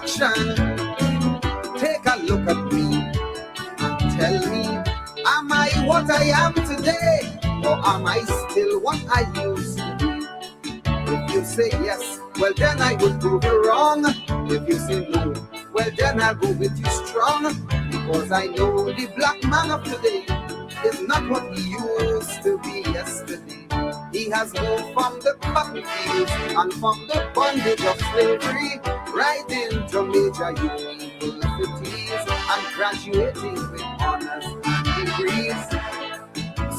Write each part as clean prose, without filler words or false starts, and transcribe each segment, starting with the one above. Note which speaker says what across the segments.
Speaker 1: action. Take a look at me and tell me, am I what I am today, or am I still what I used to be? If you say yes, well then I will prove you wrong. If you say no, well then I'll go with you strong. Because I know the black man of today is not what he used to be yesterday. He has moved from the cotton fields and from the bondage of slavery right into major universities and graduating with honors and degrees.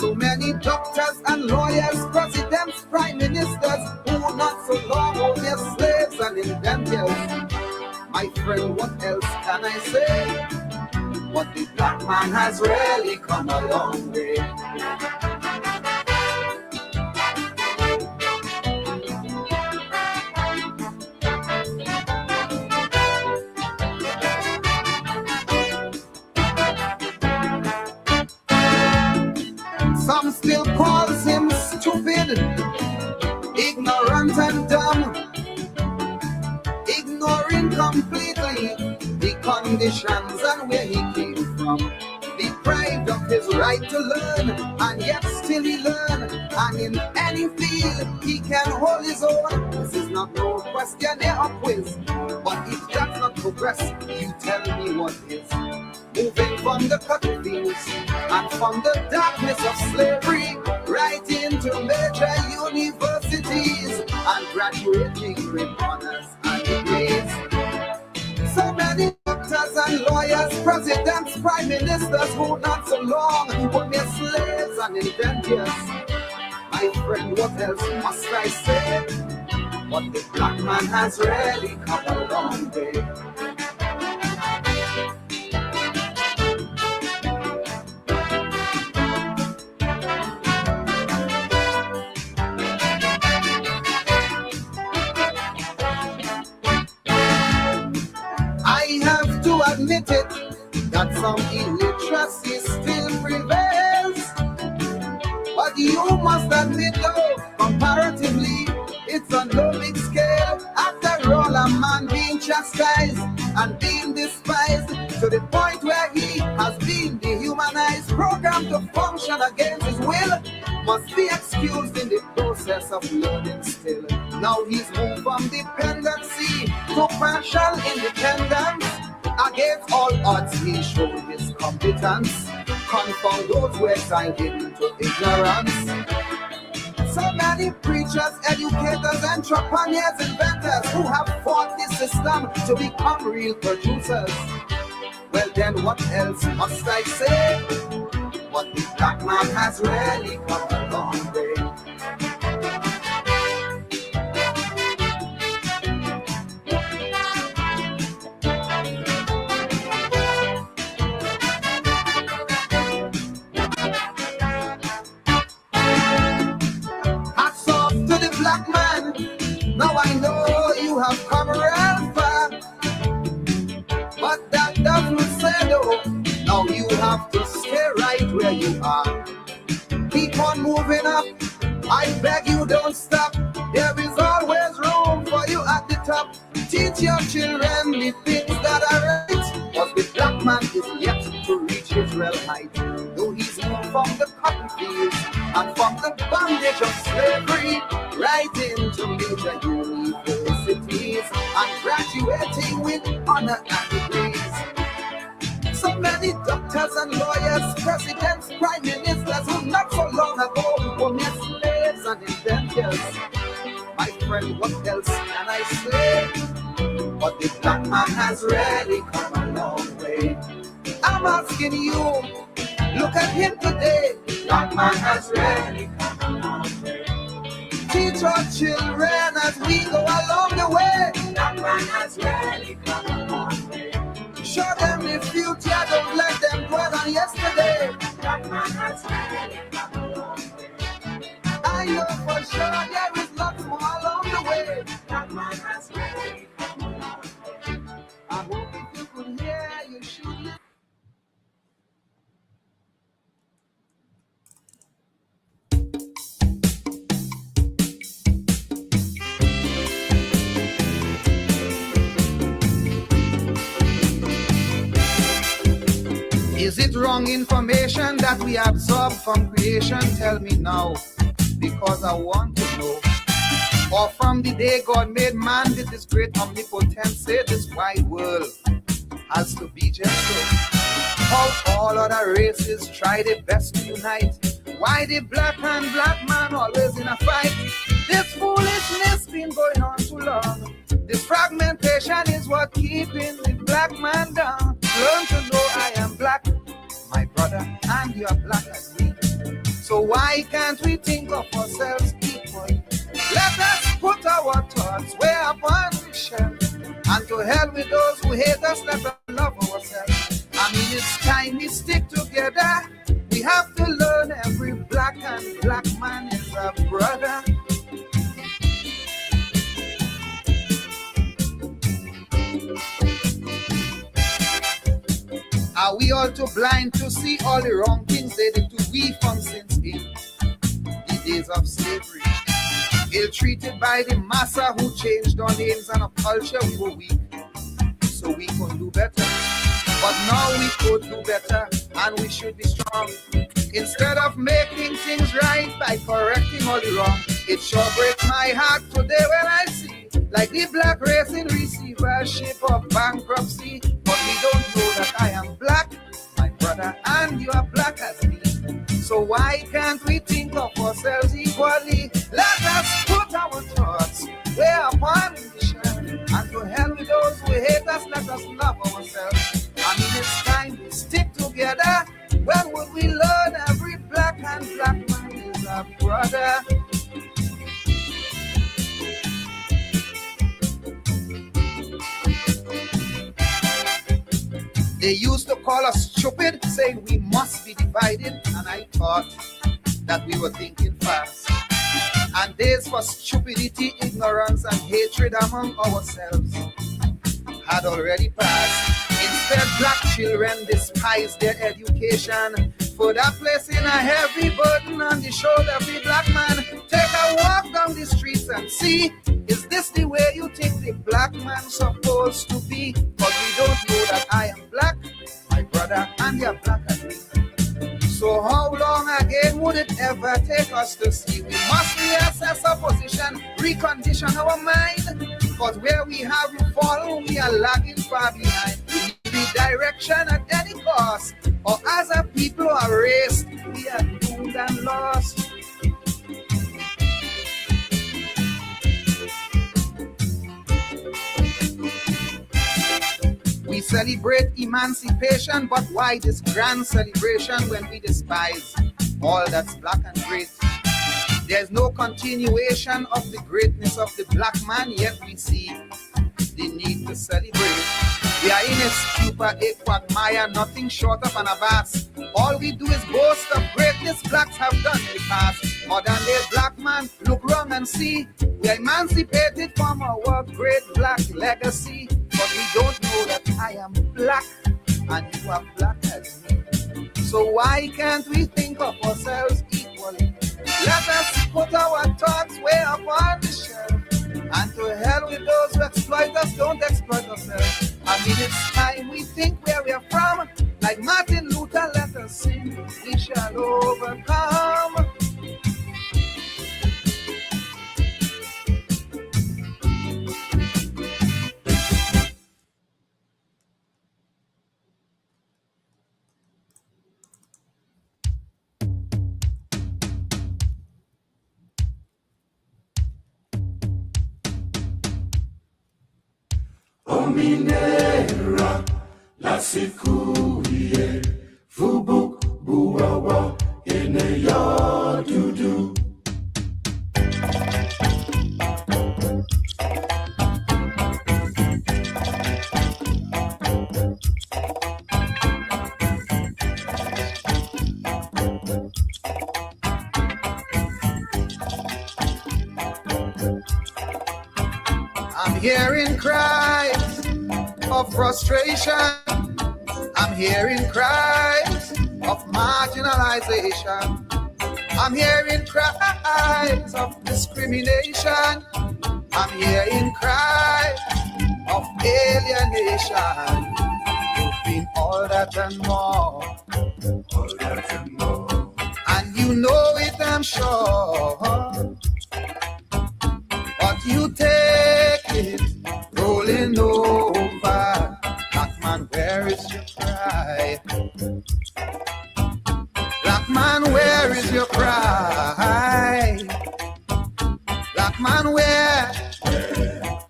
Speaker 1: So many doctors and lawyers, presidents, prime ministers, who not so long owned their slaves and inventors. My friend, what else can I say? But the black man has really come a long way. Some still calls him stupid, ignorant and dumb, ignoring completely the conditions and where he came from. Deprived of his right to learn, and yet still he learn. And in any field he can hold his own. This is not no questionnaire or quiz, but if that's not progress, you tell me what is. Moving from the cotton fields and from the darkness of slavery right into major universities and graduating with honors and degrees. So many doctors and lawyers, presidents, prime ministers who not so long were mere slaves and inventors. My friend, what else must I say? But the black man has really come a long way. Admit it, that some illiteracy still prevails. But you must admit though, comparatively, it's on no big scale. After all, a man being chastised and being despised to the point where he has been dehumanized, programmed to function against his will, must be excused in the process of learning still. Now he's moved from dependency to partial independence. Against all odds, he showed his competence. Confound those who excite him into ignorance. So many preachers, educators, entrepreneurs, inventors who have fought the system to become real producers. Well then, what else must I say? But the black man has really come a long way. Now I know you have come real far, but that doesn't say no. Now you have to stay right where you are. Keep on moving up, I beg you don't stop. There is always room for you at the top. Teach your children the things that are right, cause the black man is yet to reach his real height. Though he's moved from the cotton fields and from the bondage of slavery right into major universities and graduating with honor and degrees. So many doctors and lawyers, presidents, prime ministers who not so long ago were mere slaves and inventors. My friend, what else can I say? But the black man has really come a long way. I'm asking you, look at him today. Black man has really come a long way. Teach our children as we go along the way. Black man has really come a long way. Show them the future, don't let them dwell on yesterday. Black man has really come a long way. I know for sure there is lots more along the way. Black man has really come a long way. I hope if you could hear, you should listen. Is it wrong information that we absorb from creation? Tell me now, because I want to know. Or from the day God made man with this great omnipotence, say this wide world has to be just so. How all other races try their best to unite. Why the black man always in a fight? This foolishness been going on too long. This fragmentation is what keeping the black man down. Learn to know I am black, my brother, and you are black as me. So why can't we think of ourselves equally? Let us put our thoughts way up on the shelf. And to hell with those who hate us, let us love ourselves. I mean, it's time we stick together. We have to learn every black and black man is a brother. Are we all too blind to see all the wrong things they did to we from since in the days of slavery? Ill-treated by the massa who changed our names and our culture, we were weak, so we could do better. But now we could do better, and we should be strong. Instead of making things right by correcting all the wrong, it sure breaks my heart today when I see, like the black race in receivership of bankruptcy. But we don't know that I am black, my brother, and you are black as me. So why can't we think of ourselves equally? Let us put our thoughts way upon the shelf. And to hell with those who hate us, let us love ourselves. I mean, it's time we stick together. When would we learn every black and black man is a brother? They used to call us stupid, saying we must be divided, and I thought that we were thinking fast. And days for stupidity, ignorance, and hatred among ourselves had already passed. Instead, black children despise their education, for that placing a heavy burden on the shoulder of the black man. Take a walk down the streets and see, is this the way you think the black man's supposed to be? But we don't know that I am black, my brother, and you're black as me. So how long again would it ever take us to see? We must reassess our position, recondition our mind. Because where we have fallen, we are lagging far behind. We need direction at any cost. Or as a people or a race, we are doomed and lost. We celebrate emancipation, but why this grand celebration when we despise all that's black and great? There's no continuation of the greatness of the black man, yet we see the need to celebrate. We are in a stupor, a quagmire, nothing short of an abass. All we do is boast of greatness blacks have done in the past. Modern day black man, look wrong and see, we are emancipated from our great black legacy. But we don't know that I am black and you are black as me. So why can't we think of ourselves equally? Let us put our thoughts way up on the shelf. And to hell with those who exploit us, don't exploit ourselves. I mean, it's time we think where we are from. Like Martin Luther, let us sing, we shall overcome.
Speaker 2: Ominera la sikuye fubuk buawa ene ya dudu.
Speaker 1: I'm hearing cries of frustration. I'm hearing cries of marginalization. I'm hearing cries of discrimination. I'm hearing cries of alienation. You seen all that and more.
Speaker 2: all that and more.
Speaker 1: And you know it, I'm sure. But you take it, rolling over. Black man, where is your cry? Black man, where is your cry? Black man, where?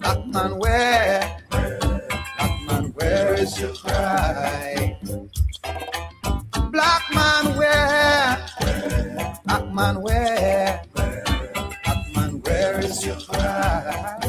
Speaker 1: Black man, where? Black man, where is your cry? Black man, where? Black man, where? Black man, where is your cry?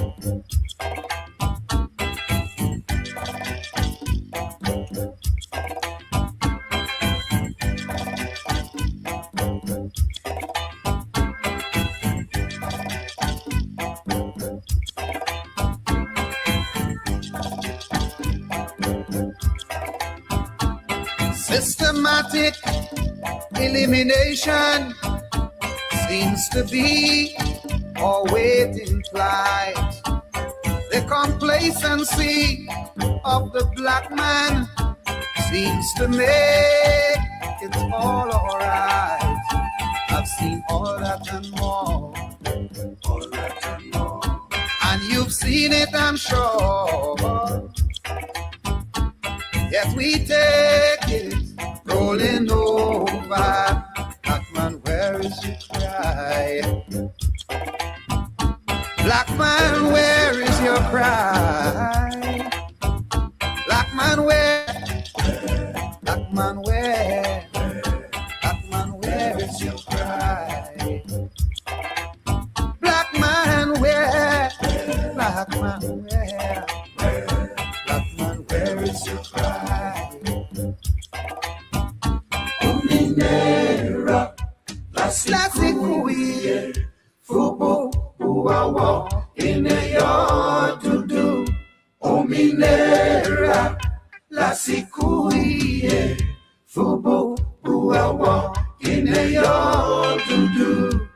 Speaker 1: Systematic elimination seems to be our waiting flight. The complacency of the black man seems to make it all alright. I've seen all that and more,
Speaker 2: All that and more.
Speaker 1: and you've seen it, I'm sure. Yet we take it, rolling over. Black man, where is your cry? Black man, where is your cry? Black man, where? Black man, where? Black man, where is your cry? Black man, where? Black man, where? Black man, where is your cry?
Speaker 2: Ominera,
Speaker 1: Lasikuye,
Speaker 2: fubo, buawa, ineya dudu. Ominera, lasikuye, fubo, buawa, ineya dudu.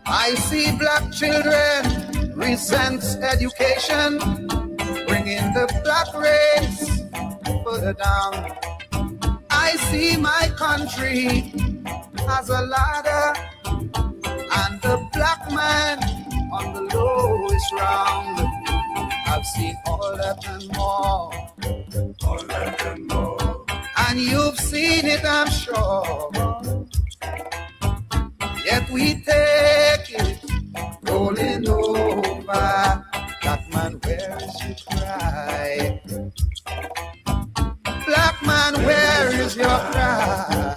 Speaker 1: I see black children resent education, bringing the black race further down. I see my country as a ladder, and the black man on the lowest round. I've seen all that and more,
Speaker 2: All that and more.
Speaker 1: and you've seen it, I'm sure. Yet we take it, rolling over. Black man, where is your cry? Black man, where is your cry?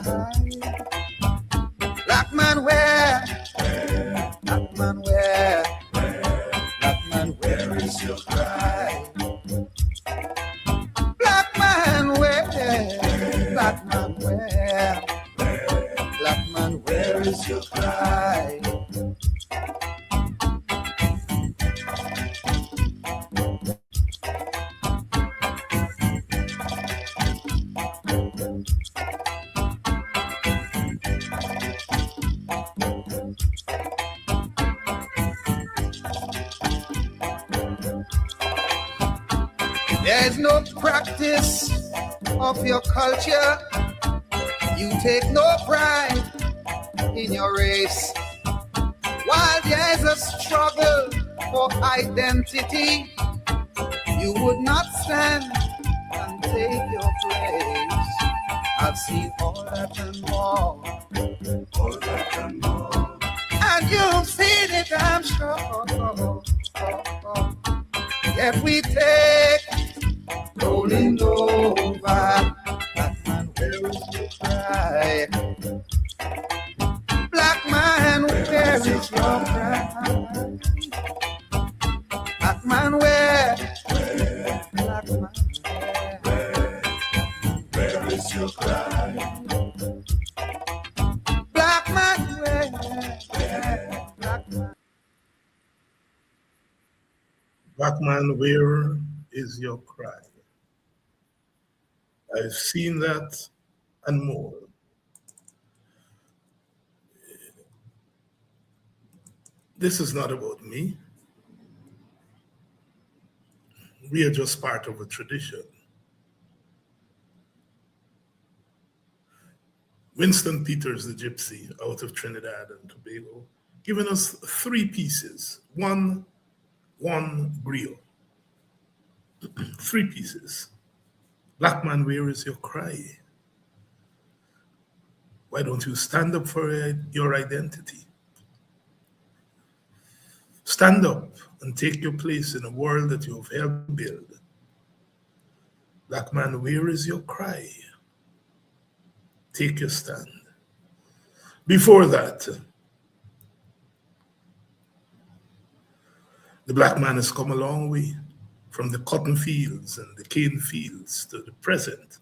Speaker 1: Black man, where? Black man, where? Black man, where is your cry? Black man, where? Black man, where? Black man, where is your cry? There's no practice of your culture. You take no pride in your race. While there's a struggle for identity, you would not stand and take your place. I've seen all that and more,
Speaker 2: All that and more.
Speaker 1: and you've seen it, I'm sure. If we take rolling over, black man, where is your cry? Black man, where is your cry? Black man, where? Black man, where?
Speaker 2: Where is your cry?
Speaker 1: Black man, where? Black man.
Speaker 3: Black man, where is your cry. I've seen that and more. This is not about me. We are just part of a tradition. Winston Peters, the gypsy out of Trinidad and Tobago, giving us three pieces. One griot. Three pieces. Black man, where is your cry? Why don't you stand up for your identity? Stand up and take your place in a world that you have helped build. Black man, where is your cry? Take your stand. Before that, the black man has come a long way from the cotton fields and the cane fields to the present,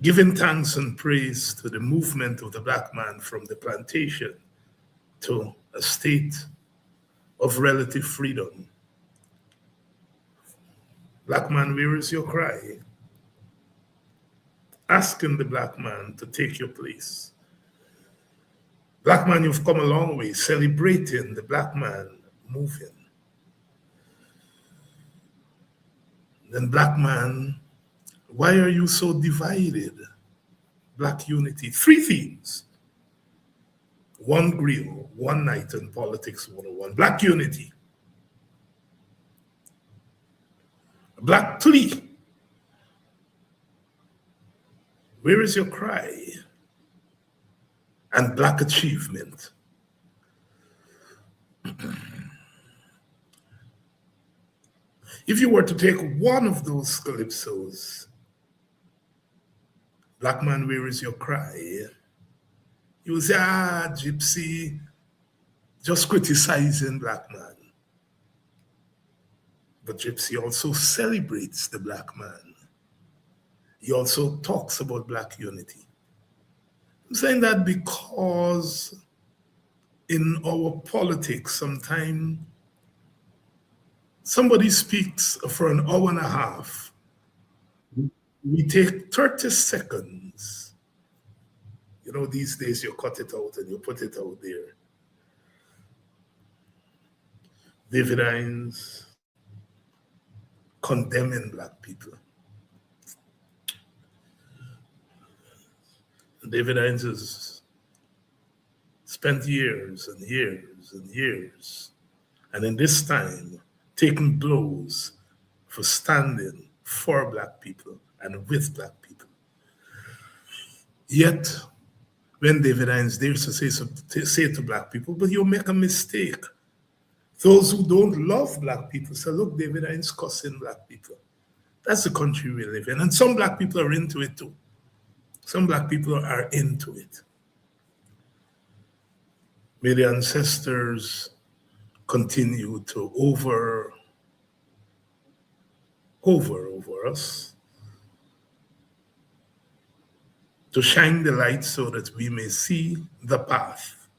Speaker 3: giving thanks and praise to the movement of the black man from the plantation to a state of relative freedom. Black man, where is your cry? Asking the black man to take your place. Black man, you've come a long way, celebrating the black man moving. Then black man, why are you so divided? Black unity, three themes. One grill, one night in politics 101. Black unity. Black plea. Where is your cry? And black achievement. If you were to take one of those calypsos, black man, where is your cry? You will say, gypsy, just criticizing black man. But gypsy also celebrates the black man. He also talks about black unity. I'm saying that because in our politics, sometimes somebody speaks for an hour and a half. We take 30 seconds. You know, these days you cut it out and you put it out there. David Hines condemning black people. David Hines has spent years and years and years, and in this time, taking blows for standing for black people and with black people. Yet, when David Hines dares to say to black people, but you make a mistake. Those who don't love black people say, look, David Hines cussing black people. That's the country we live in. And some black people are into it too. Some black people are into it. May the ancestors continue to over us, to shine the light so that we may see the path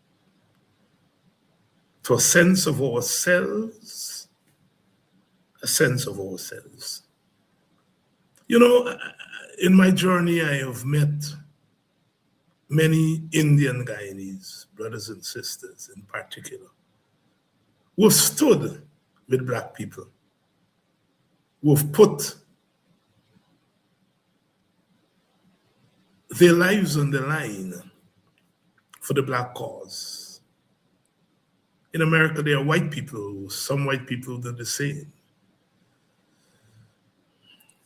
Speaker 3: to a sense of ourselves, a sense of ourselves. You know, in my journey, I have met many Indian Guyanese brothers and sisters in particular, who have stood with black people, who have put their lives on the line for the black cause. In America, there are white people, some white people do the same.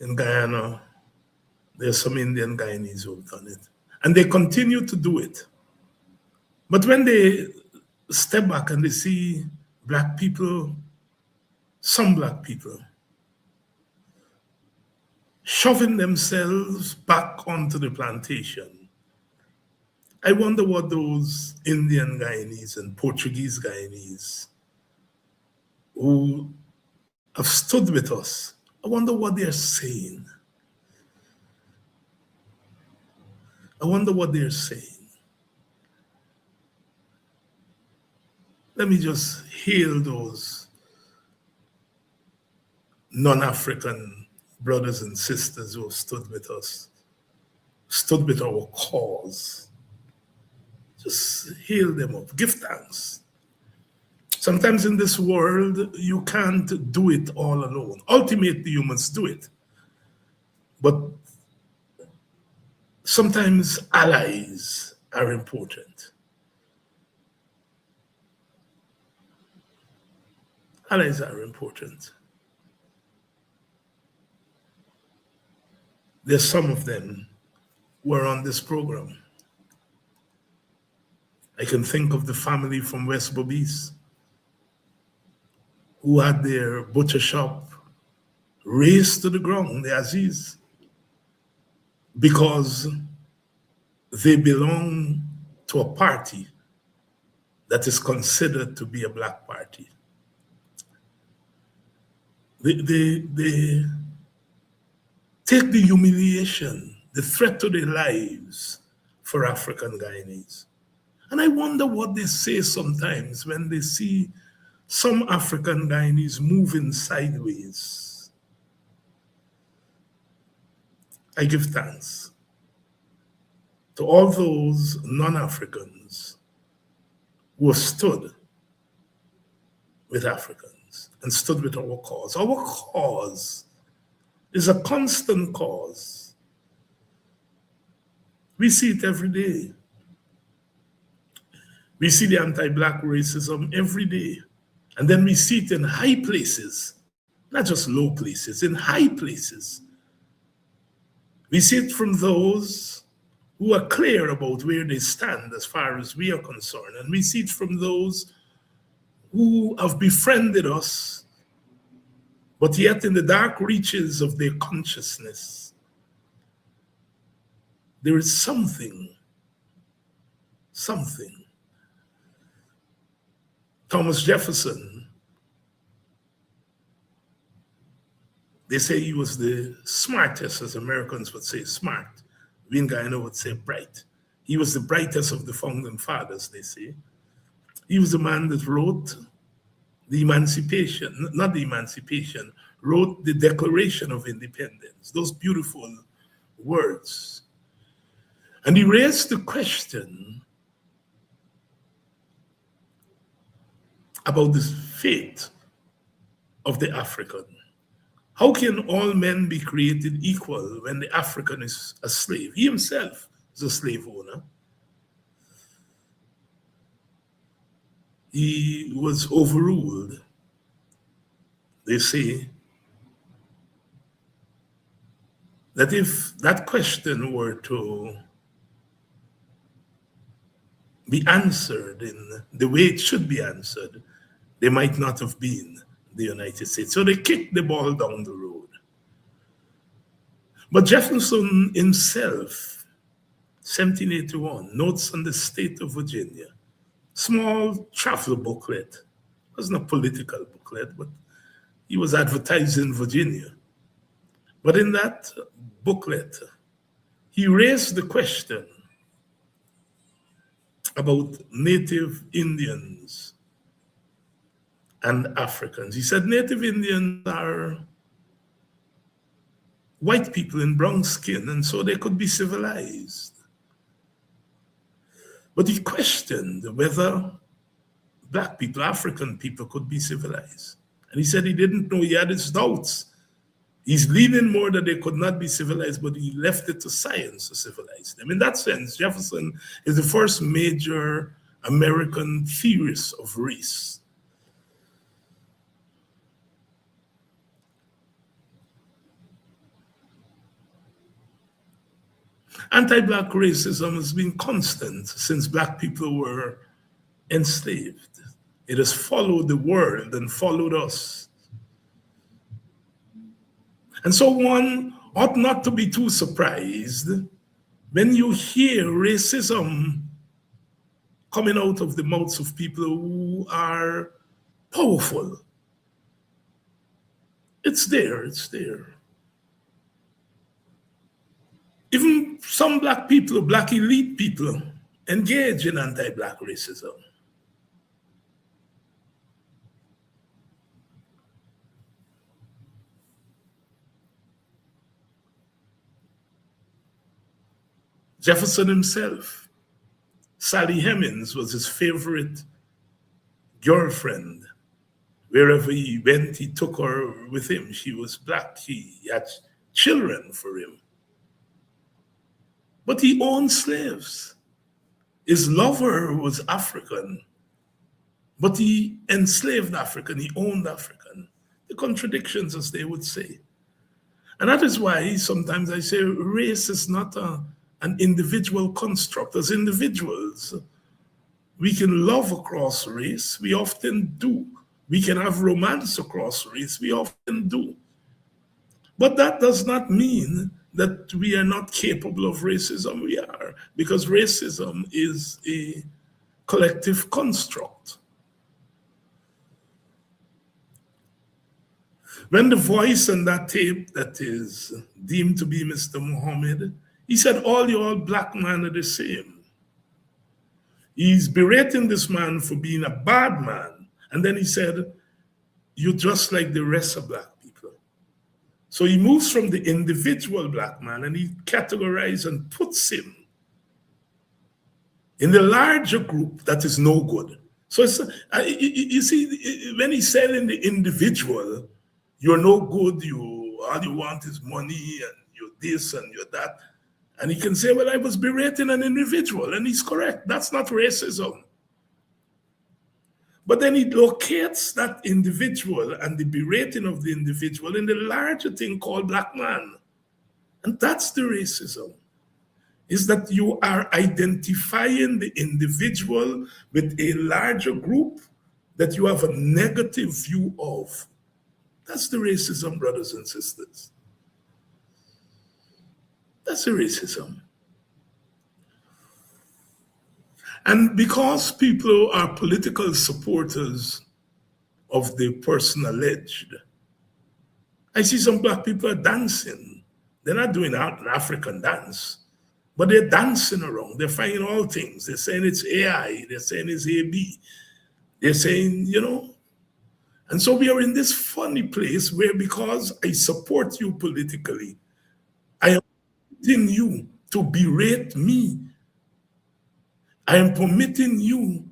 Speaker 3: In Guyana, there are some Indian Guyanese who have done it. And they continue to do it. But when they step back and they see black people, some black people, shoving themselves back onto the plantation, I wonder what those Indian Guyanese and Portuguese Guyanese who have stood with us, I wonder what they're saying. I wonder what they're saying. Let me just hail those non-African brothers and sisters who have stood with us, stood with our cause. Just hail them up, give thanks. Sometimes in this world, you can't do it all alone. Ultimately, you must do it. But sometimes allies are important. Allies are important. There's some of them who are on this program. I can think of the family from West Bobis who had their butcher shop razed to the ground, the Aziz, because they belong to a party that is considered to be a black party. They take the humiliation, the threat to their lives for African Guyanese. And I wonder what they say sometimes when they see some African Guyanese moving sideways. I give thanks to all those non-Africans who have stood with Africans and stood with our cause. Our cause is a constant cause. We see it every day. We see the anti-black racism every day. And then we see it in high places, not just low places, in high places. We see it from those who are clear about where they stand as far as we are concerned. And we see it from those who have befriended us, but yet in the dark reaches of their consciousness, there is something. Thomas Jefferson, they say he was the smartest, as Americans would say smart. We in Guyana would say bright. He was the brightest of the founding fathers, they say. He was the man that wrote the Emancipation, not the Emancipation, wrote the Declaration of Independence, those beautiful words. And he raised the question about the fate of the African. How can all men be created equal when the African is a slave? He himself is a slave owner. He was overruled. They say that if that question were to be answered in the way it should be answered, they might not have been the United States. So they kicked the ball down the road. But Jefferson himself, 1781, Notes on the State of Virginia, small travel booklet. It wasn't a political booklet, but he was advertising Virginia. But in that booklet, he raised the question about Native Indians and Africans. He said Native Indians are white people in brown skin, and so they could be civilized. But he questioned whether black people, African people, could be civilized. And he said he didn't know, he had his doubts. He's leaning more that they could not be civilized, but he left it to science to civilize them. In that sense, Jefferson is the first major American theorist of race. Anti-black racism has been constant since black people were enslaved. It has followed the world and followed us. And so one ought not to be too surprised when you hear racism coming out of the mouths of people who are powerful. It's there, it's there. Even some black people, black elite people, engage in anti-black racism. Jefferson himself, Sally Hemings was his favorite girlfriend. Wherever he went, he took her with him. She was black. He had children for him. But he owned slaves. His lover was African, but he enslaved African. He owned African. The contradictions, as they would say. And that is why sometimes I say race is not an individual construct. As individuals, we can love across race. We often do. We can have romance across race. We often do. But that does not mean that we are not capable of racism. We are, because racism is a collective construct. When the voice on that tape that is deemed to be Mr. Muhammad, he said, all you black men are the same. He's berating this man for being a bad man. And then he said, you're just like the rest of black people. So he moves from the individual black man and he categorizes and puts him in the larger group that is no good. So it's, you see, when he said in the individual, you're no good, all you want is money and you're this and you're that. And he can say, well, I was berating an individual, and he's correct. That's not racism. But then he locates that individual and the berating of the individual in the larger thing called black man. And that's the racism, is that you are identifying the individual with a larger group that you have a negative view of. That's the racism, brothers and sisters. That's the racism. And because people are political supporters of the person alleged, I see some black people are dancing. They're not doing an African dance, but they're dancing around. They're finding all things. They're saying it's AI. They're saying it's AB. They're saying, you know. And so we are in this funny place where, because I support you politically, I am permitting you to berate me. I am permitting you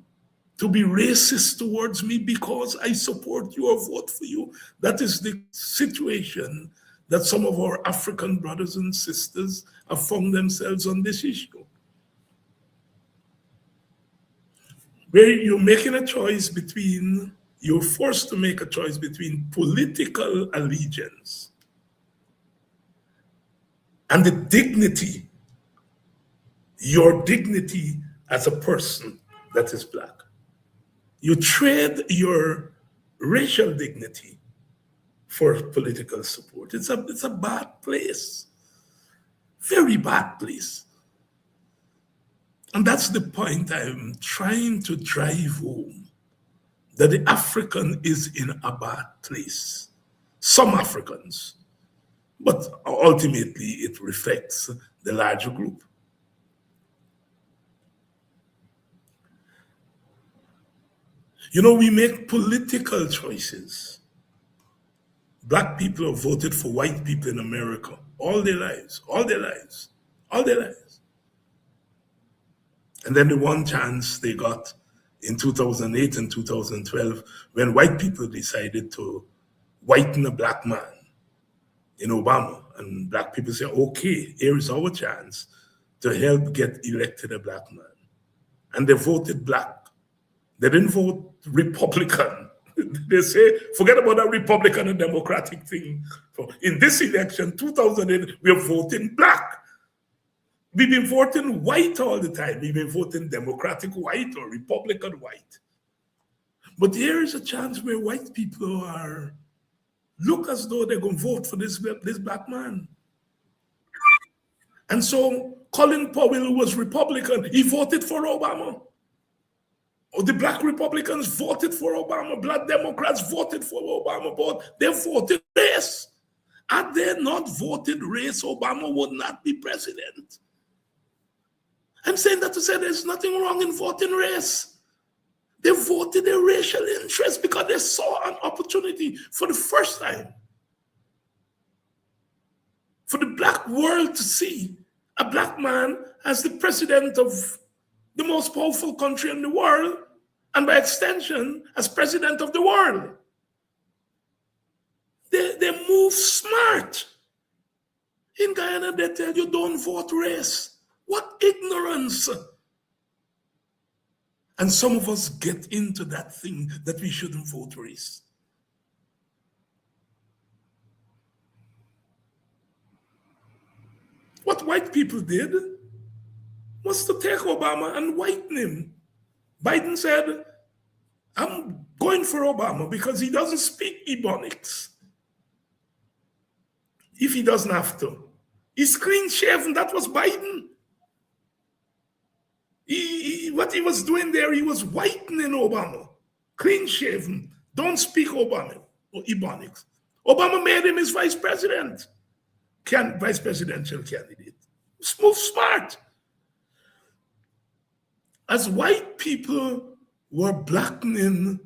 Speaker 3: to be racist towards me because I support you or vote for you. That is the situation that some of our African brothers and sisters have found themselves on this issue. Where you're making a choice between, you're forced to make a choice between political allegiance and the dignity, your dignity as a person that is black. You trade your racial dignity for political support. It's a bad place, very bad place. And that's the point I'm trying to drive home, that the African is in a bad place. Some Africans, but ultimately it reflects the larger group. You know, we make political choices. Black people have voted for white people in America all their lives, all their lives, all their lives. And then the one chance they got in 2008 and 2012, when white people decided to whiten a black man in Obama, and black people say, okay, here is our chance to help get elected a black man. And they voted black. They didn't vote Republican. They say, forget about that Republican and Democratic thing. In this election, 2008, we are voting black. We've been voting white all the time. We've been voting Democratic white or Republican white. But here is a chance where white people are, look as though they're going to vote for this black man. And so Colin Powell, who was Republican, he voted for Obama. Or the black Republicans voted for Obama. Black Democrats voted for Obama, but they voted race. Had they not voted race, Obama would not be president. I'm saying that to say there's nothing wrong in voting race. They voted their racial interest because they saw an opportunity for the first time for the black world to see a black man as the president of the most powerful country in the world, and by extension, as president of the world. They move smart. In Guyana, they tell you don't vote race. What ignorance. And some of us get into that thing that we shouldn't vote race. What white people did was to take Obama and whiten him. Biden said, I'm going for Obama because he doesn't speak Ebonics. If he doesn't have to. He's clean shaven, that was Biden. What he was doing there, he was whitening Obama. Clean shaven, don't speak Obama or Ebonics. Obama made him his vice president, vice presidential candidate. Move smart. As white people were blackening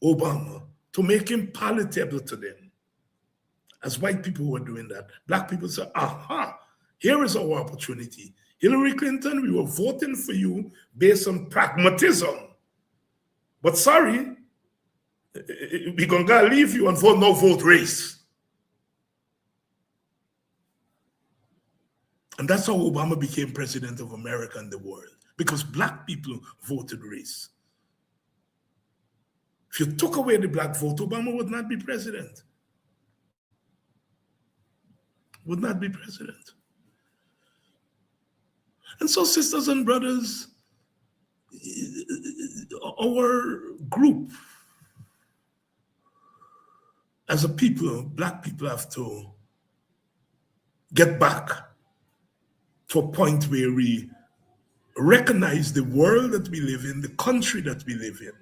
Speaker 3: Obama to make him palatable to them, as white people were doing that, black people said, aha, here is our opportunity. Hillary Clinton, we were voting for you based on pragmatism. But sorry, we're going to leave you and vote no vote race. And that's how Obama became president of America and the world, because black people voted race. If you took away the black vote, Obama would not be president. Would not be president. And so, sisters and brothers, our group, as a people, black people, have to get back to a point where we recognize the world that we live in, the country that we live in,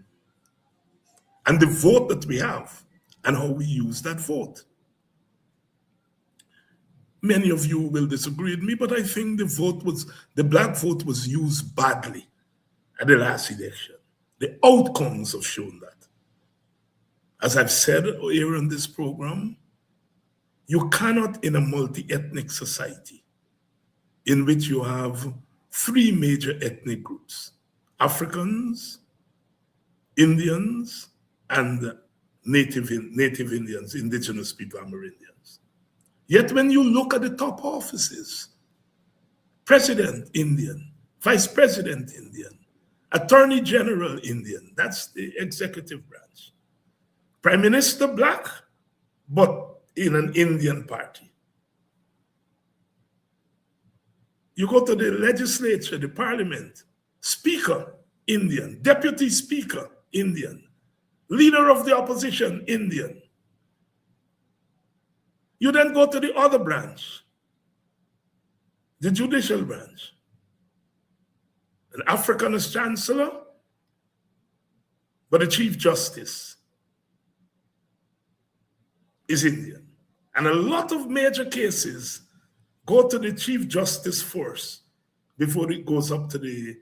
Speaker 3: and the vote that we have, and how we use that vote. Many of you will disagree with me, but I think the black vote was used badly at the last election. The outcomes have shown that. As I've said here on this program, you cannot, in a multi-ethnic society in which you have three major ethnic groups, Africans, Indians, and Native Indians, indigenous people, Amerindians. Yet when you look at the top offices, President Indian, Vice President Indian, Attorney General Indian, that's the executive branch. Prime Minister black, but in an Indian party. You go to the legislature, the parliament, Speaker, Indian, Deputy Speaker, Indian, Leader of the opposition, Indian. You then go to the other branch, the judicial branch. An African as chancellor, but the Chief Justice is Indian. And a lot of major cases go to the Chief Justice first before it goes up to the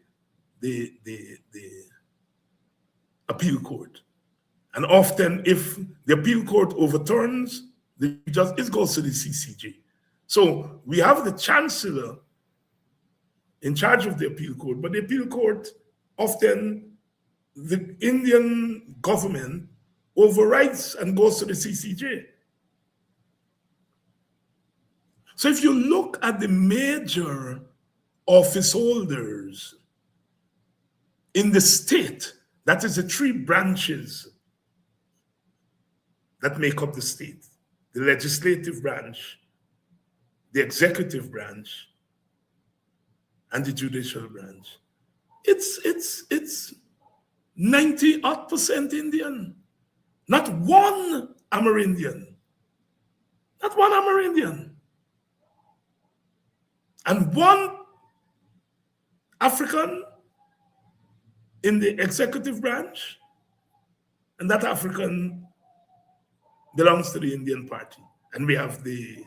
Speaker 3: appeal court. And often if the appeal court overturns, it goes to the CCJ. So we have the chancellor in charge of the appeal court, but the appeal court, often the Indian government overrides and goes to the CCJ. So if you look at the major office holders in the state, that is the three branches that make up the state: the legislative branch, the executive branch, and the judicial branch. It's 90% Indian. Not one Amerindian. Not one Amerindian. And one African in the executive branch, and that African belongs to the Indian party. And we have the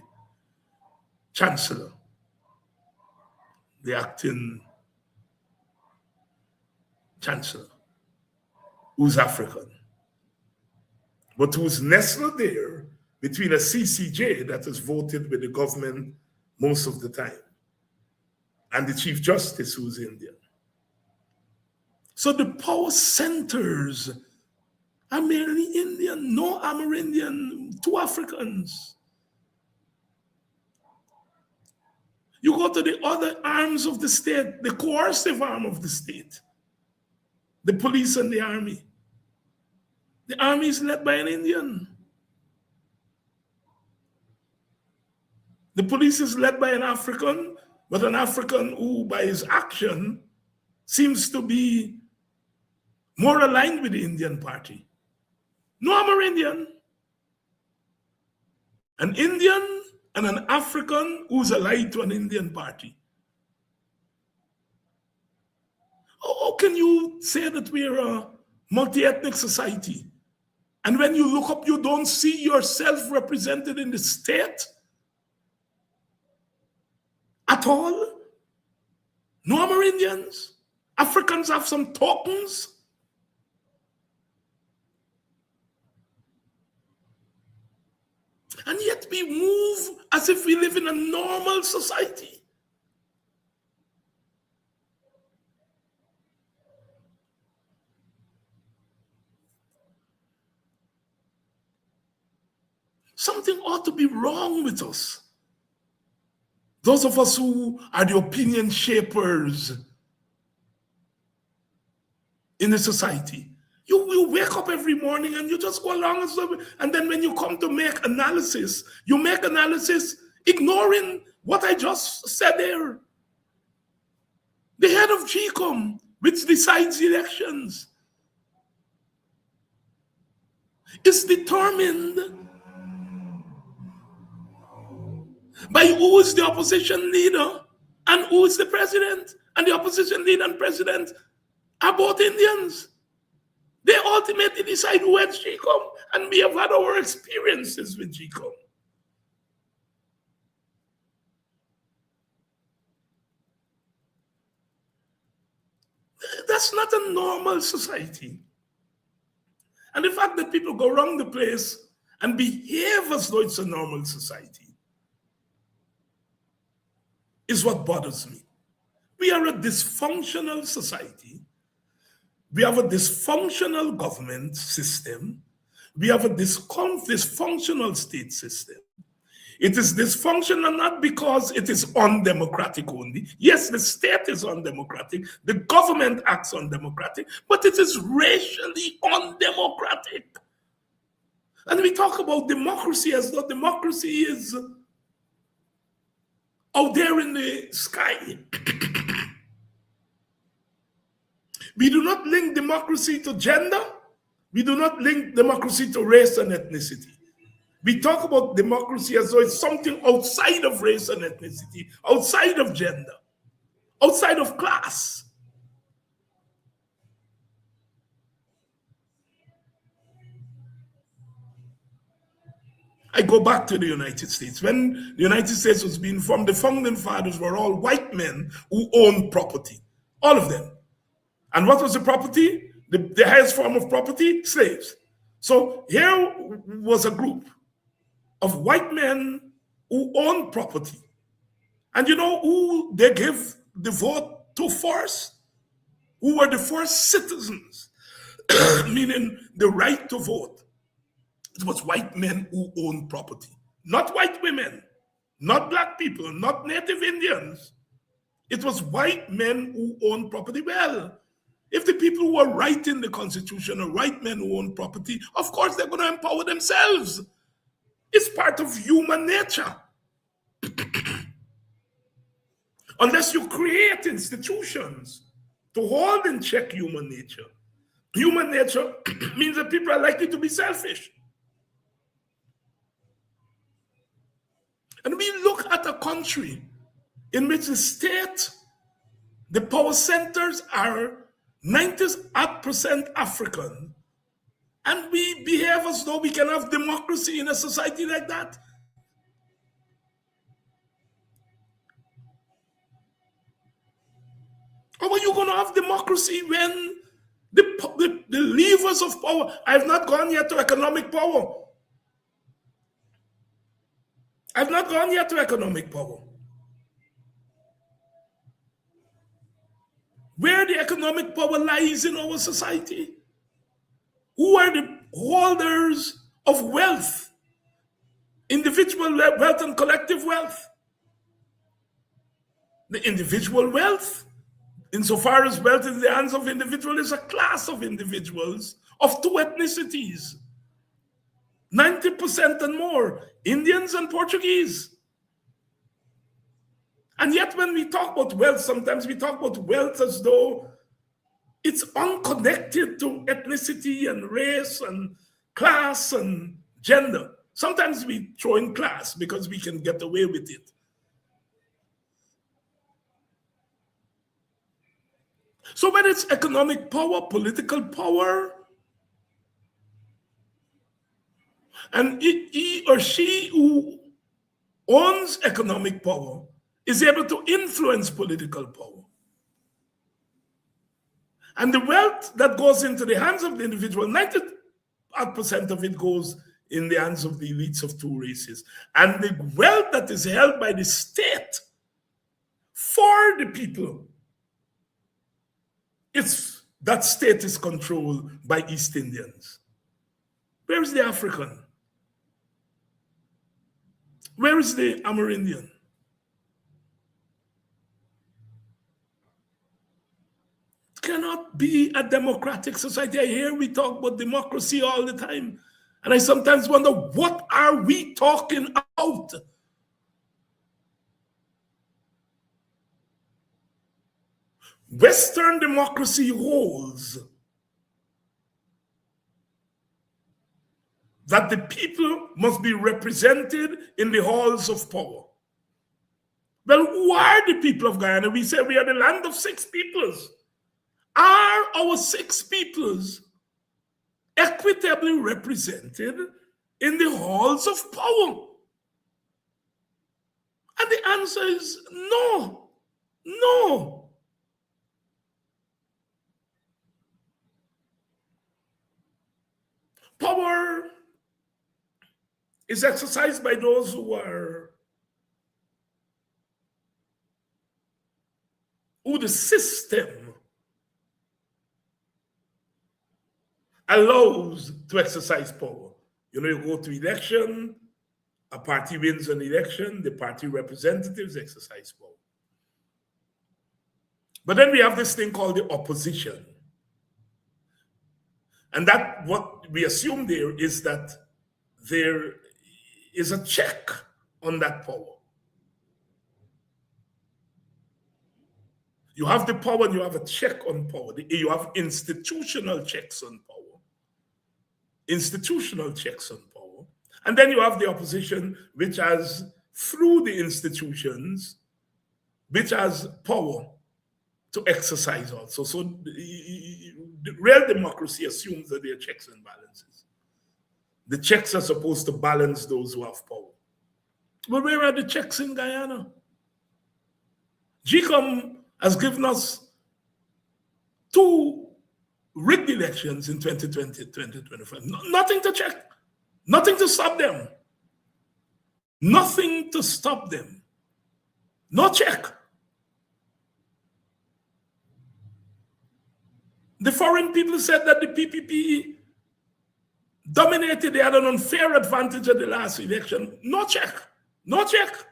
Speaker 3: chancellor, the acting chancellor, who's African, but who's nestled there between a CCJ that is voted with the government most of the time, and the Chief Justice, who's Indian. So the power centers are mainly Indian. No Amerindian, 2 Africans. You go to the other arms of the state, the coercive arm of the state, the police and the army. The army is led by an Indian. The police is led by an African, but an African who, by his action, seems to be more aligned with the Indian party. No Amerindian. An Indian and an African who's allied to an Indian party. How can you say that we're a multi-ethnic society? And when you look up, you don't see yourself represented in the state at all? No Amerindians? Africans have some tokens? And yet we move as if we live in a normal society. Something ought to be wrong with us. Those of us who are the opinion shapers in the society. You wake up every morning and you just go along and then when you come to make analysis, you make analysis ignoring what I just said there. The head of GCOM, which decides elections, is determined by who is the opposition leader and who is the president. And the opposition leader and president are both Indians. They ultimately decide who heads GCOM, and we have had our experiences with GCOM. That's not a normal society. And the fact that people go around the place and behave as though it's a normal society is what bothers me. We are a dysfunctional society. We have a dysfunctional government system. We have a dysfunctional state system. It is dysfunctional not because it is undemocratic only. Yes, the state is undemocratic. The government acts undemocratic, but it is racially undemocratic. And we talk about democracy as though democracy is out there in the sky. We do not link democracy to gender. We do not link democracy to race and ethnicity. We talk about democracy as though it's something outside of race and ethnicity, outside of gender, outside of class. I go back to the United States. When the United States was being formed, the founding fathers were all white men who owned property, all of them. And what was the property? The highest form of property? Slaves. So here was a group of white men who owned property. And you know who they gave the vote to first? Who were the first citizens, meaning the right to vote? It was white men who owned property. Not white women, not black people, not native Indians. It was white men who owned property. Well, if the people who are writing the Constitution are white men who own property, of course they're going to empower themselves. It's part of human nature. Unless you create institutions to hold in check human nature. Human nature means that people are likely to be selfish. And we look at a country in which the state, the power centers are 90% African, and we behave as though we can have democracy in a society like that. How are you going to have democracy when the levers of power? I have not gone yet to economic power. I've not gone yet to economic power. where the economic power lies in our society. Who are the holders of wealth? Individual wealth and collective wealth. The individual wealth, insofar as wealth in the hands of individuals, is a class of individuals of two ethnicities. 90% and more, Indians and Portuguese. And yet when we talk about wealth, sometimes we talk about wealth as though it's unconnected to ethnicity and race and class and gender. Sometimes we throw in class because we can get away with it. So when it's economic power, political power, and he or she who owns economic power is able to influence political power. And the wealth that goes into the hands of the individual, 90% of it goes in the hands of the elites of two races. And the wealth that is held by the state for the people, that state is controlled by East Indians. Where is the African? Where is the Amerindian? Cannot be a democratic society. I hear we talk about democracy all the time. And I sometimes wonder, what are we talking about? Western democracy holds that the people must be represented in the halls of power. Well, who are the people of Guyana? We say we are the land of six peoples. Are our six peoples equitably represented in the halls of power? And the answer is no. No. Power is exercised by those who the system allows to exercise power. You know, you go to election, a party wins an election, the party representatives exercise power. But then we have this thing called the opposition. And that, what we assume there is that there is a check on that power. You have the power and you have a check on power. You have institutional checks on power. Institutional checks on power. And then you have the opposition, which has, through the institutions, which has power to exercise also. So the real democracy assumes that there are checks and balances. The checks are supposed to balance those who have power. But where are the checks in Guyana? GCOM has given us two rigged elections in 2020, 2025. Nothing to check. Nothing to stop them. Nothing to stop them. No check. The foreign people said that the PPP dominated. They had an unfair advantage at the last election. No check. No check.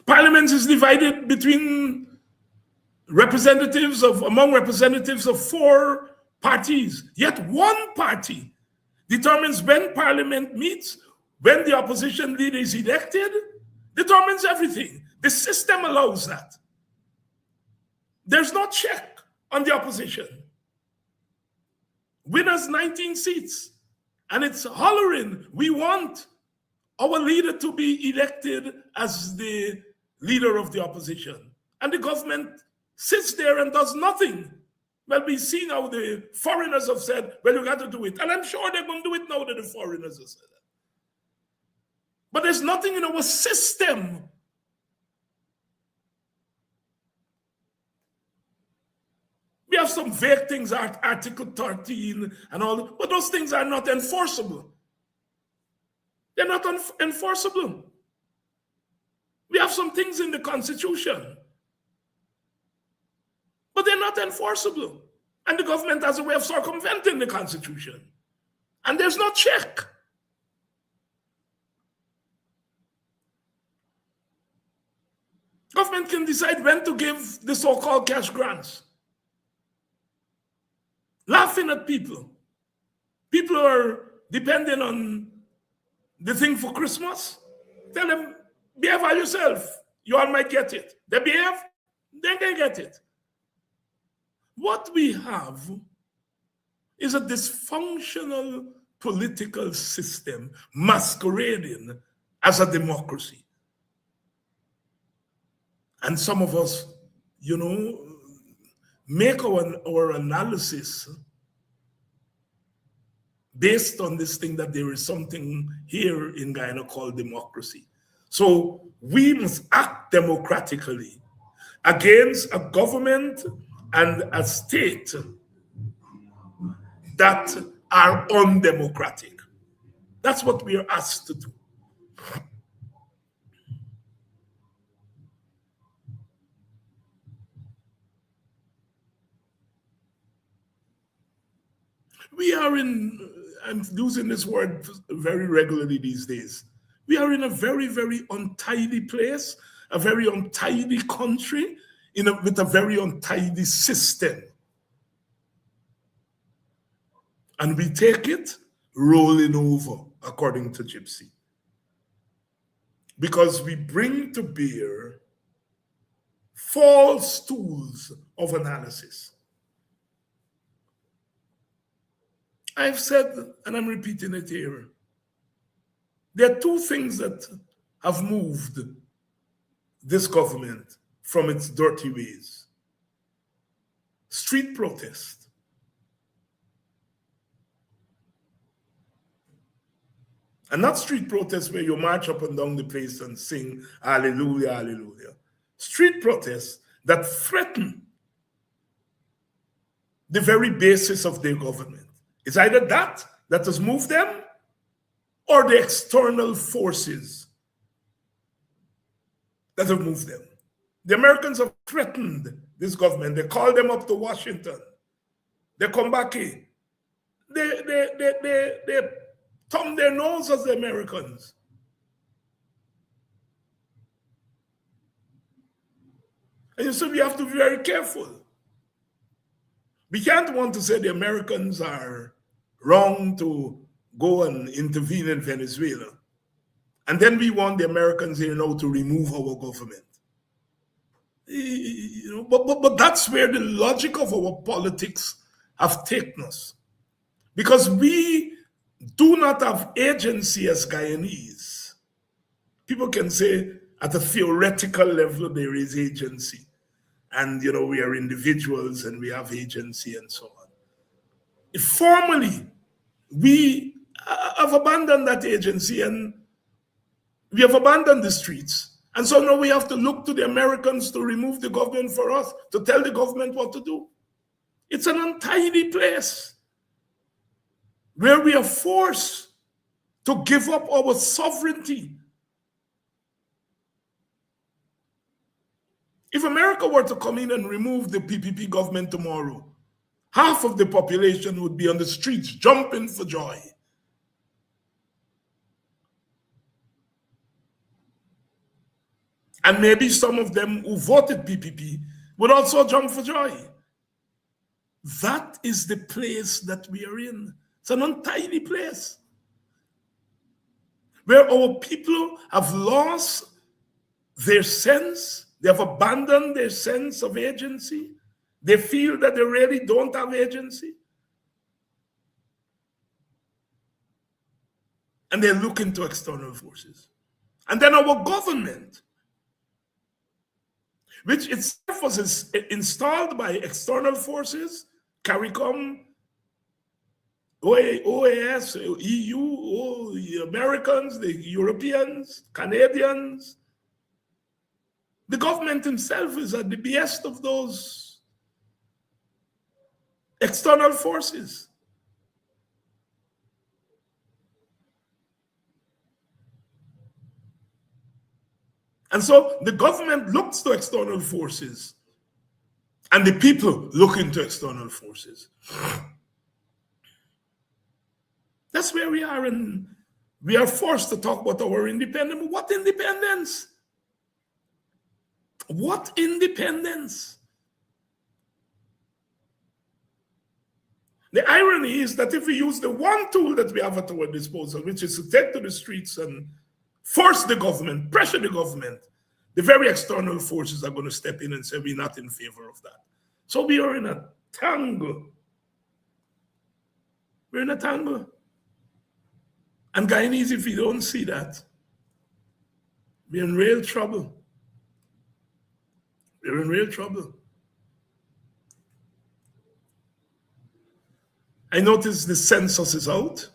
Speaker 3: Parliament is divided between among representatives of four parties. Yet one party determines when Parliament meets, when the opposition leader is elected, determines everything. The system allows that. There's no check on the opposition. Winners 19 seats. And it's hollering, we want our leader to be elected as the leader of the opposition. And the government sits there and does nothing. Well, we see now the foreigners have said, well, you got to do it. And I'm sure they're going to do it now that the foreigners have said that. But there's nothing in our system We have some vague things, Article 13 and all, but those things are not enforceable. They're not enforceable. We have some things in the Constitution, but they're not enforceable. And the government has a way of circumventing the Constitution. And there's no check. Government can decide when to give the so-called cash grants. Laughing at people. People are depending on the thing for Christmas. Tell them, behave by yourself. You all might get it. They behave, then they get it. What we have is a dysfunctional political system masquerading as a democracy. And some of us, make our analysis based on this thing that there is something here in Guyana called democracy. So we must act democratically against a government and a state that are undemocratic. That's what we are asked to do. We are in, I'm using this word very regularly these days, we are in a very, very untidy place, a very untidy country, with a very untidy system. And we take it rolling over, according to Gypsy. Because we bring to bear false tools of analysis. I've said, and I'm repeating it here, there are two things that have moved this government from its dirty ways. Street protest. And not street protest where you march up and down the place and sing hallelujah, hallelujah. Street protests that threaten the very basis of their government. It's either that has moved them or the external forces that have moved them. The Americans have threatened this government. They call them up to Washington. They come back in. They thumb their nose at the Americans. And so we have to be very careful. We can't want to say the Americans are wrong to go and intervene in Venezuela. And then we want the Americans here now to remove our government. But that's where the logic of our politics have taken us. Because we do not have agency as Guyanese. People can say at a theoretical level there is agency. And, we are individuals and we have agency and so on. Formally, we have abandoned that agency and we have abandoned the streets. And so now we have to look to the Americans to remove the government for us, to tell the government what to do. It's an untidy place where we are forced to give up our sovereignty. If America were to come in and remove the PPP government tomorrow, half of the population would be on the streets jumping for joy. And maybe some of them who voted PPP would also jump for joy. That is the place that we are in. It's an untidy place where our people have lost their sense. They have abandoned their sense of agency. They feel that they really don't have agency. And they're looking to external forces. And then our government, which itself was installed by external forces, CARICOM, OAS, EU, the Americans, the Europeans, Canadians. The government himself is at the behest of those External forces. And so the government looks to external forces, and the people look into external forces. That's where we are, and we are forced to talk about our independence. What independence? What independence? The irony is that if we use the one tool that we have at our disposal, which is to take to the streets and force the government, pressure the government, the very external forces are going to step in and say, we're not in favor of that. So we are in a tangle. We're in a tangle. And Guyanese, if we don't see that, we're in real trouble. We're in real trouble. I noticed the census is out.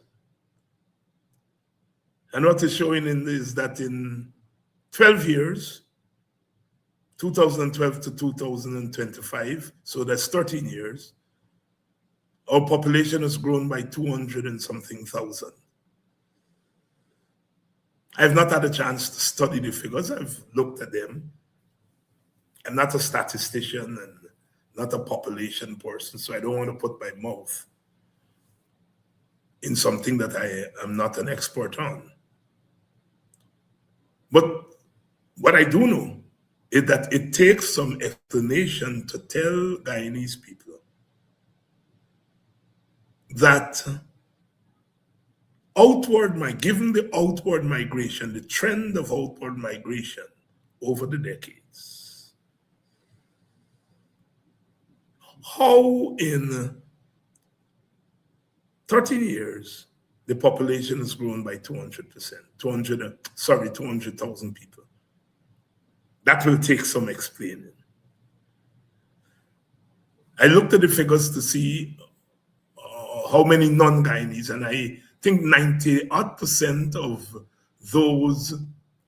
Speaker 3: And what is showing is that in 12 years, 2012 to 2025, so that's 13 years, our population has grown by 200 and something thousand. I've not had a chance to study the figures. I've looked at them. I'm not a statistician and not a population person, so I don't want to put my mouth in something that I am not an expert on. But what I do know is that it takes some explanation to tell Guyanese people that given the outward migration, the trend of outward migration over the decades, how in 13 years, the population has grown by 200%, 200,000 people. That will take some explaining. I looked at the figures to see how many non-Guyanese, and I think 90% of those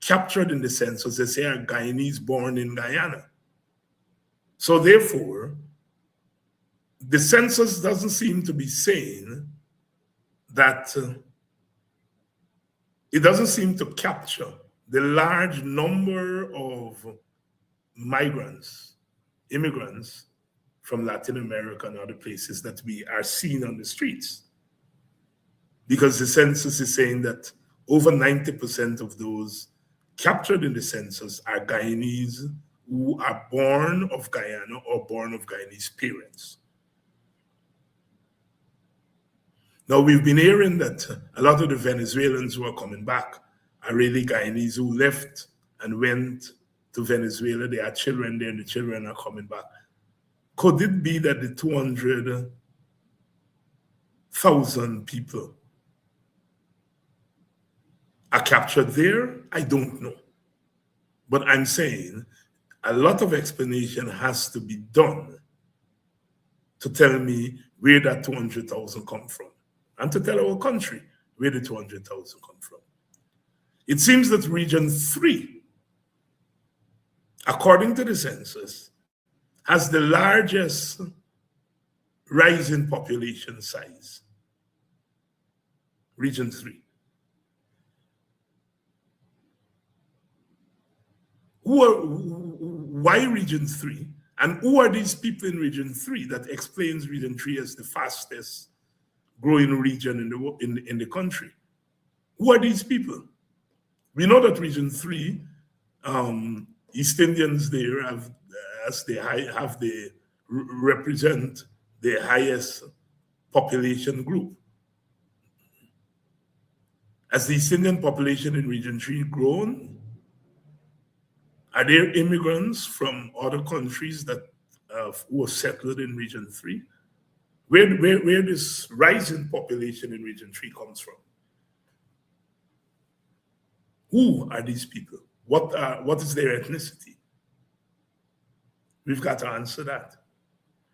Speaker 3: captured in the census, they say, are Guyanese born in Guyana. So therefore, the census doesn't seem to be saying that it doesn't seem to capture the large number of immigrants from Latin America and other places that we are seeing on the streets. Because the census is saying that over 90% of those captured in the census are Guyanese who are born of Guyana or born of Guyanese parents. Now, we've been hearing that a lot of the Venezuelans who are coming back are really Guyanese who left and went to Venezuela. They had children there and the children are coming back. Could it be that the 200,000 people are captured there? I don't know. But I'm saying a lot of explanation has to be done to tell me where that 200,000 come from, and to tell our country where the 200,000 come from. It seems that Region 3, according to the census, has the largest rise in population size. Region 3. Why Region 3? And who are these people in Region 3 that explains Region 3 as the fastest growing region in the country? Who are these people? We know that Region 3, East Indians there represent the highest population group. As the East Indian population in Region 3 grown, are there immigrants from other countries that who are settled in Region 3? Where this rise in population in Region 3 comes from? Who are these people? What is their ethnicity? We've got to answer that.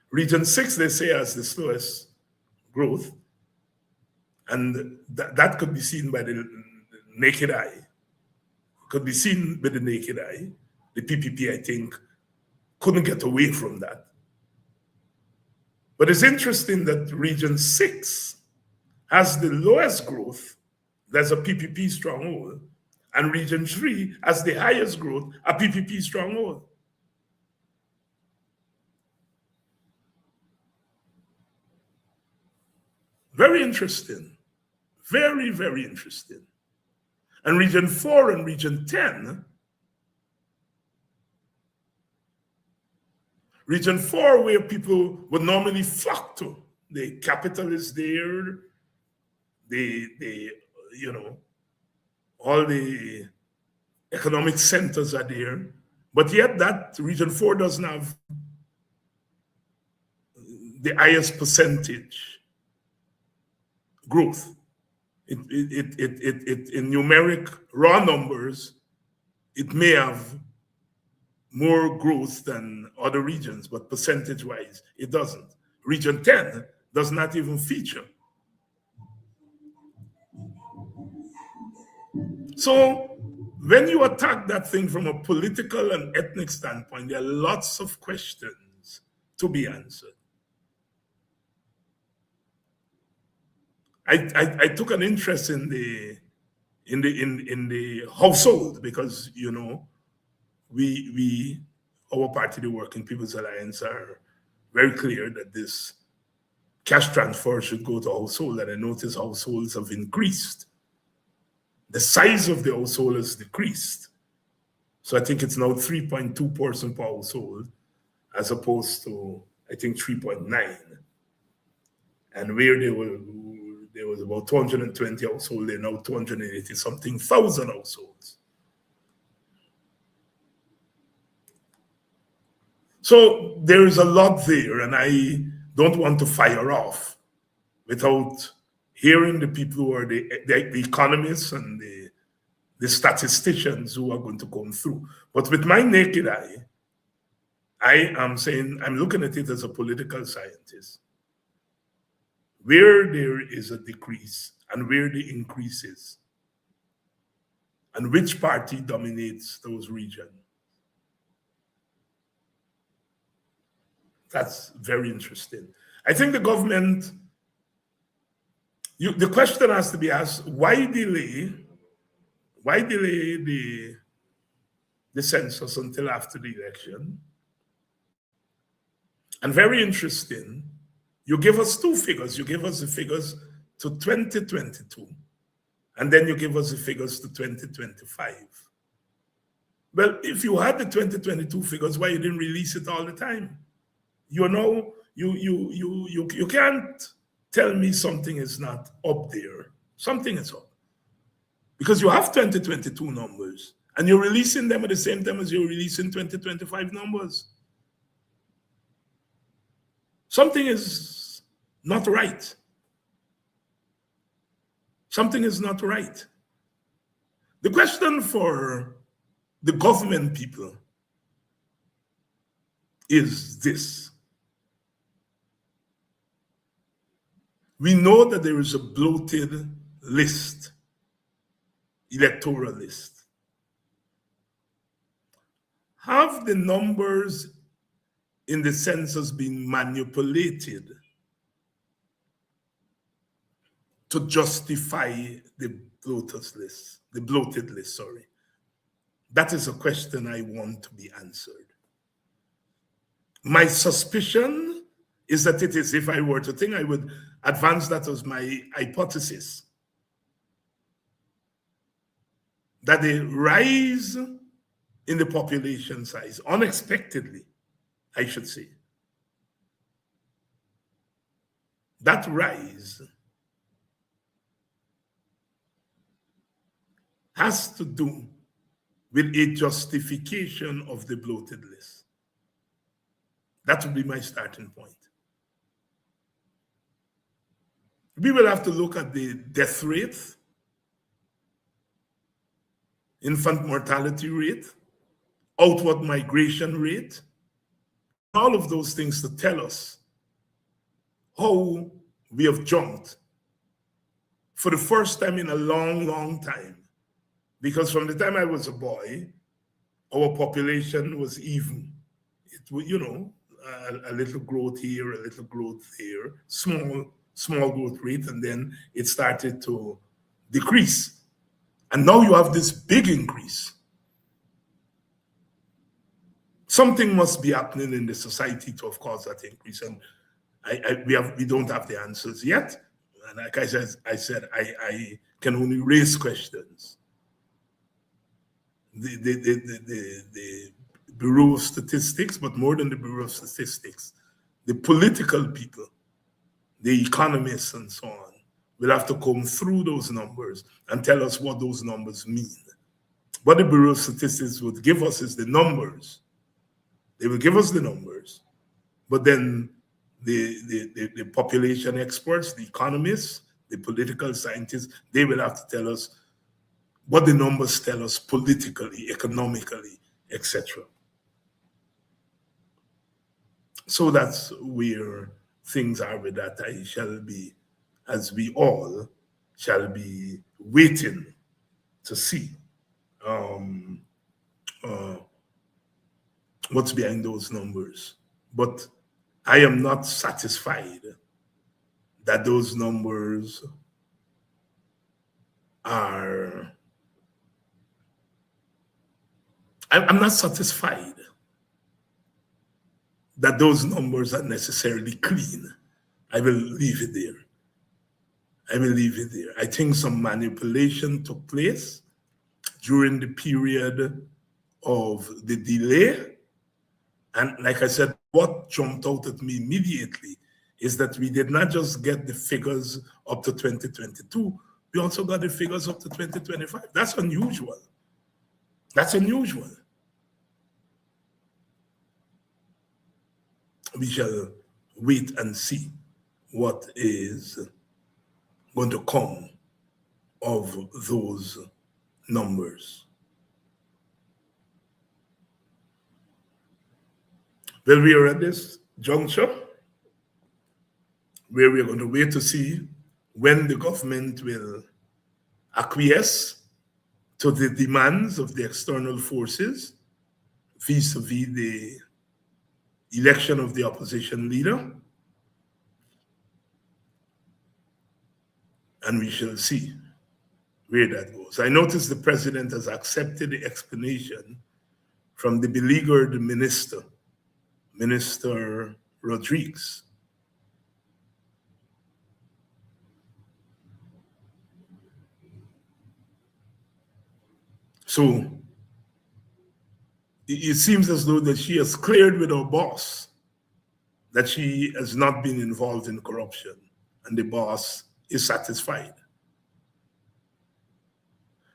Speaker 3: Region 6, they say, has the slowest growth, and that could be seen by the naked eye. Could be seen by the naked eye. The PPP, I think, couldn't get away from that. But it's interesting that Region 6 has the lowest growth, that's a PPP stronghold, and Region 3 has the highest growth, a PPP stronghold. Very interesting. Very, very interesting. And Region 4 and Region 10, Region 4, where people would normally flock to, the capital is there, all the economic centers are there, but yet that Region 4 doesn't have the highest percentage growth. In numeric raw numbers, it may have more growth than other regions, but percentage-wise, it doesn't. Region 10 does not even feature. So when you attack that thing from a political and ethnic standpoint, there are lots of questions to be answered. I took an interest in the household because, you know, our party, the Working People's Alliance, are very clear that this cash transfer should go to household, and I notice households have increased. The size of the household has decreased. So I think it's now 3.2 person per household, as opposed to, I think, 3.9. And where there was about 220 households, there are now 280 something thousand households. So there is a lot there, and I don't want to fire off without hearing the people who are the economists and the statisticians who are going to come through. But with my naked eye, I am saying, I'm looking at it as a political scientist. Where there is a decrease and where the increase is, and which party dominates those regions. That's very interesting. I think the government, the question has to be asked, why delay the census until after the election? And very interesting, you give us two figures. You give us the figures to 2022, and then you give us the figures to 2025. Well, if you had the 2022 figures, why you didn't release it all the time? You know, you can't tell me something is not up there. Something is up. Because you have 2022 numbers, and you're releasing them at the same time as you're releasing 2025 numbers. Something is not right. Something is not right. The question for the government people is this. We know that there is a bloated list, electoral list. Have the numbers in the census been manipulated to justify the bloated list, sorry? That is a question I want to be answered. My suspicion is that it is. If I were to think, I would advance that as my hypothesis. That the rise in the population size, unexpectedly, I should say, that rise has to do with a justification of the bloated list. That would be my starting point. We will have to look at the death rate, infant mortality rate, outward migration rate, all of those things to tell us how we have jumped for the first time in a long, long time. Because from the time I was a boy, our population was even. It, you know, a little growth here, a little growth there, small growth rate, and then it started to decrease. And now you have this big increase. Something must be happening in the society to have caused that increase, and we don't have the answers yet. And like I said, I can only raise questions. The Bureau of Statistics, but more than the Bureau of Statistics, the political people, the economists and so on, will have to come through those numbers and tell us what those numbers mean. What the Bureau of Statistics would give us is the numbers. They will give us the numbers, but then the population experts, the economists, the political scientists, they will have to tell us what the numbers tell us politically, economically, etc. So that's where things are with that. I shall be, as we all shall be, waiting to see what's behind those numbers. But I am not satisfied that those numbers are, I'm not satisfied that those numbers are necessarily clean. I will leave it there. I will leave it there. I think some manipulation took place during the period of the delay. And like I said, what jumped out at me immediately is that we did not just get the figures up to 2022, we also got the figures up to 2025. That's unusual. That's unusual. We shall wait and see what is going to come of those numbers. Well, we are at this juncture where we're going to wait to see when the government will acquiesce to the demands of the external forces vis-a-vis the election of the opposition leader. And we shall see where that goes. I notice the president has accepted the explanation from the beleaguered minister, Minister Rodriguez. So it seems as though that she has cleared with her boss that she has not been involved in corruption, and the boss is satisfied.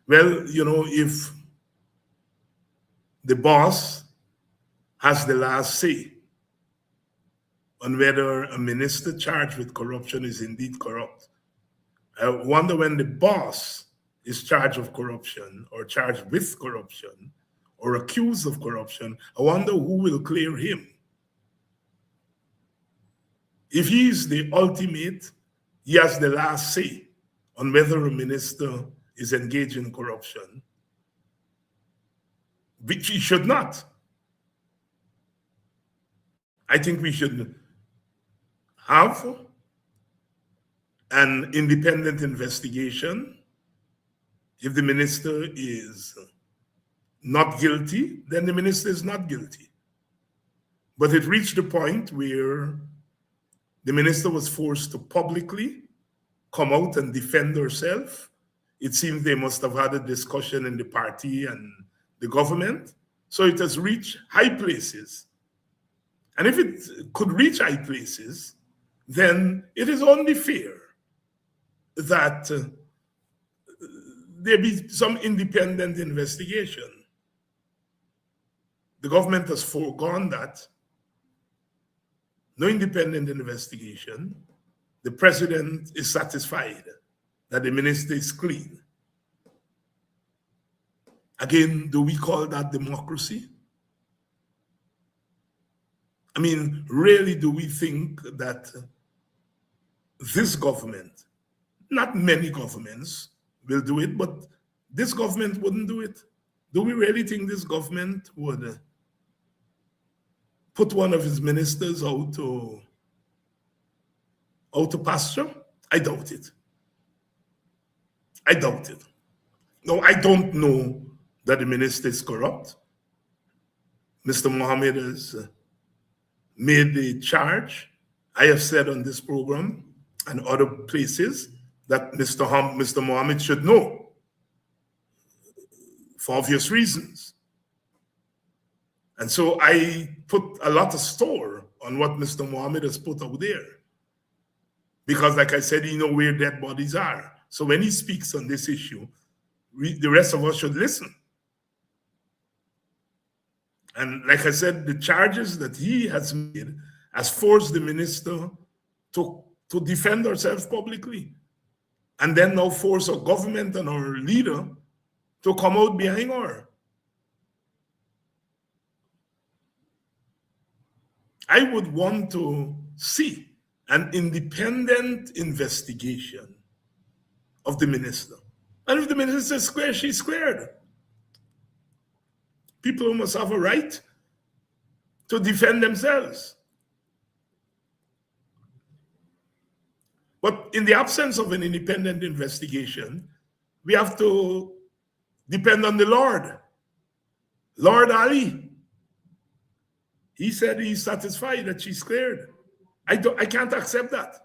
Speaker 3: Well, you know, if the boss has the last say on whether a minister charged with corruption is indeed corrupt, I wonder when the boss is charged of corruption or charged with corruption or accused of corruption, I wonder who will clear him. If he is the ultimate, he has the last say on whether a minister is engaged in corruption, which he should not. I think we should have an independent investigation. If the minister is not guilty, then the minister is not guilty. But it reached a point where the minister was forced to publicly come out and defend herself. It seems they must have had a discussion in the party and the government. So it has reached high places. And if it could reach high places, then it is only fair that there be some independent investigation. The government has foregone that. No independent investigation. The president is satisfied that the minister is clean. Again, do we call that democracy? I mean, really, do we think that this government, not many governments will do it, but this government wouldn't do it? Do we really think this government would put one of his ministers out to pasture? I doubt it. I doubt it. No, I don't know that the minister is corrupt. Mr. Mohammed has made the charge. I have said on this program and other places that Mr. Mohammed should know for obvious reasons. And so I put a lot of store on what Mr. Mohammed has put out there. Because like I said, he knows where dead bodies are. So when he speaks on this issue, the rest of us should listen. And like I said, the charges that he has made has forced the minister to defend ourselves publicly. And then now force our government and our leader to come out behind her. I would want to see an independent investigation of the minister. And if the minister is square, she's squared. People must have a right to defend themselves. But in the absence of an independent investigation, we have to depend on the Lord. Lord Ali. He said he's satisfied that she's cleared. I can't accept that.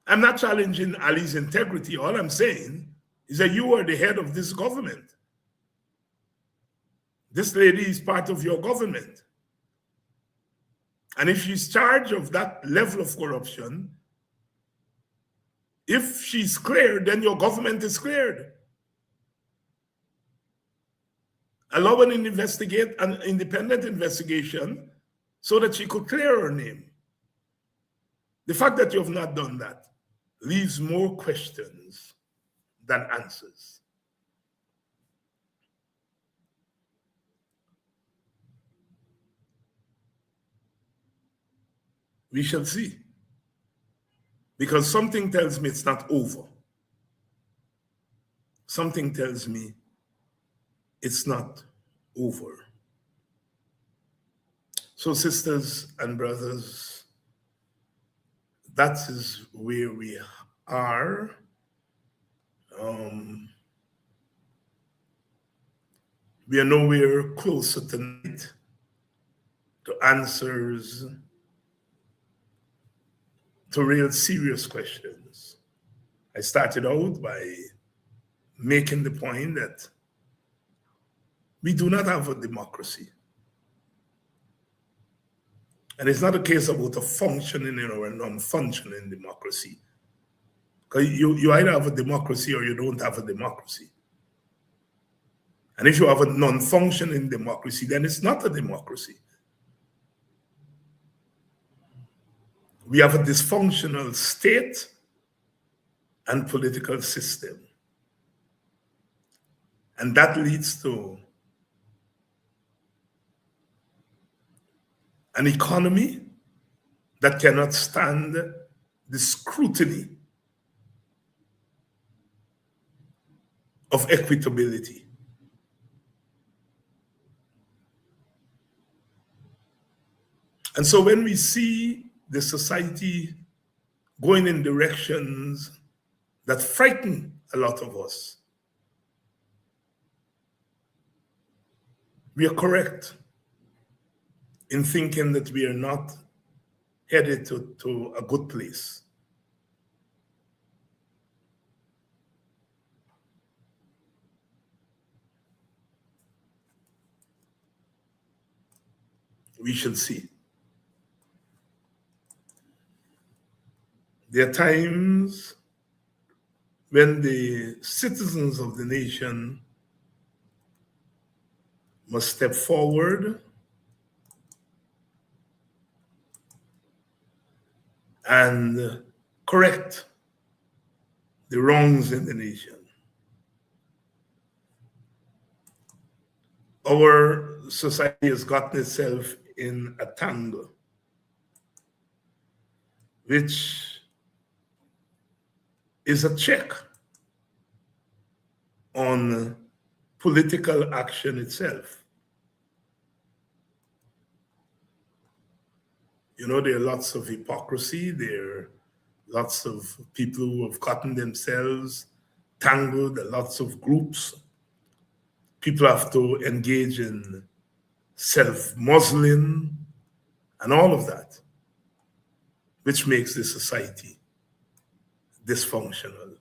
Speaker 3: I'm not challenging Ali's integrity. All I'm saying is that you are the head of this government. This lady is part of your government. And if she's charged of that level of corruption, if she's cleared, then your government is cleared. Allow an independent investigation so that she could clear her name. The fact that you have not done that leaves more questions than answers. We shall see. Because something tells me it's not over. Something tells me it's not over. So, sisters and brothers, that is where we are. We are nowhere closer tonight to answers to real serious questions. I started out by making the point that we do not have a democracy. And it's not a case about a functioning or a non-functioning democracy. Because you either have a democracy or you don't have a democracy. And if you have a non-functioning democracy, then it's not a democracy. We have a dysfunctional state and political system. And that leads to an economy that cannot stand the scrutiny of equitability. And so when we see the society going in directions that frighten a lot of us, we are correct in thinking that we are not headed to a good place. We shall see. There are times when the citizens of the nation must step forward and correct the wrongs in the nation. Our society has gotten itself in a tangle, which is a check on political action itself. You know, there are lots of hypocrisy. There are lots of people who have gotten themselves tangled, lots of groups. People have to engage in self-muzzling and all of that, which makes the society dysfunctional.